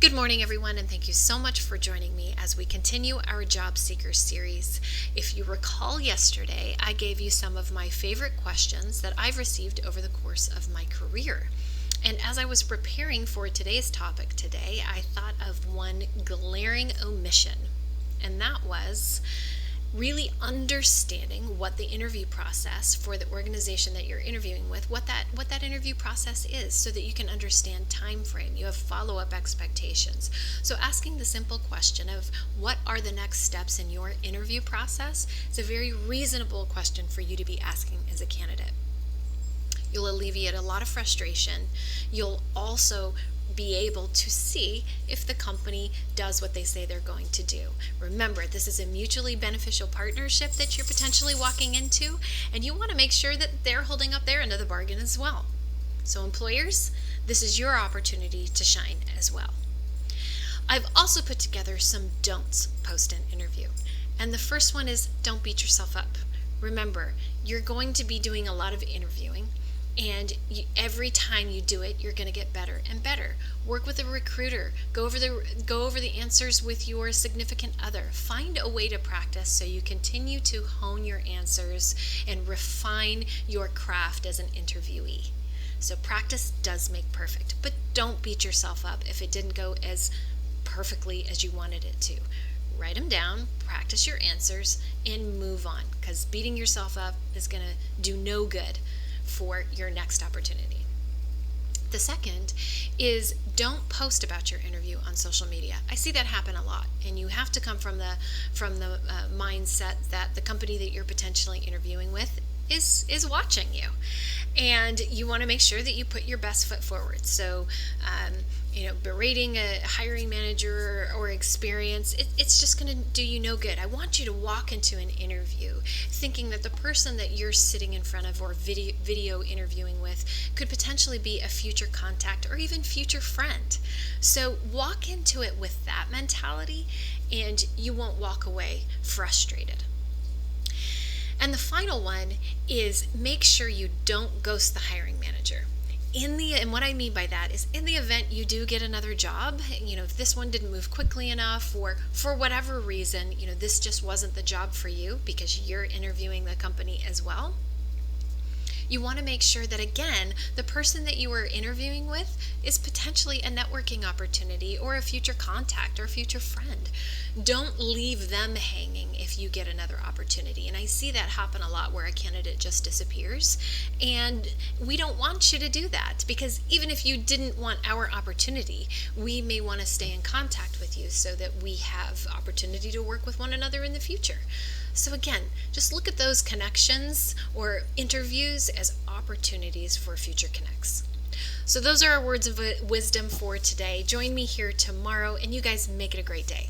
Good morning, everyone, and thank you so much for joining me as we continue our JobSeeker series. If you recall yesterday, I gave you some of my favorite questions that I've received over the course of my career. And as I was preparing for today's topic today, I thought of one glaring omission, and that was really understanding what the interview process for the organization that you're interviewing with, what that interview process is, so that you can understand time frame. You have follow-up expectations. So asking the simple question of what are the next steps in your interview process is a very reasonable question for you to be asking as a candidate. You'll alleviate a lot of frustration. You'll also be able to see if the company does what they say they're going to do. Remember, this is a mutually beneficial partnership that you're potentially walking into, and you want to make sure that they're holding up their end of the bargain as well. So employers, this is your opportunity to shine as well. I've also put together some don'ts post an interview. And the first one is don't beat yourself up. Remember, you're going to be doing a lot of interviewing, and every time you do it, you're going to get better and better. Work with a recruiter. Go over the answers with your significant other. Find a way to practice so you continue to hone your answers and refine your craft as an interviewee. So practice does make perfect, but don't beat yourself up if it didn't go as perfectly as you wanted it to. Write them down, practice your answers, and move on, because beating yourself up is going to do no good for your next opportunity. The second is don't post about your interview on social media. I see that happen a lot, and you have to come from the mindset that the company that you're potentially interviewing with is watching you, and you want to make sure that you put your best foot forward. So berating a hiring manager or experience, it's just going to do you no good. I want you to walk into an interview thinking that the person that you're sitting in front of or video interviewing with could potentially be a future contact or even future friend. So walk into it with that mentality, and you won't walk away frustrated. And the final one is make sure you don't ghost the hiring manager. And what I mean by that is, in the event you do get another job, if this one didn't move quickly enough, or for whatever reason, this just wasn't the job for you because you're interviewing the company as well, you want to make sure that, again, the person that you are interviewing with is potentially a networking opportunity or a future contact or a future friend. Don't leave them hanging if you get another opportunity. And I see that happen a lot where a candidate just disappears. And we don't want you to do that, because even if you didn't want our opportunity, we may want to stay in contact with you so that we have opportunity to work with one another in the future. So again, just look at those connections or interviews as opportunities for future connects. So those are our words of wisdom for today. Join me here tomorrow, and you guys make it a great day.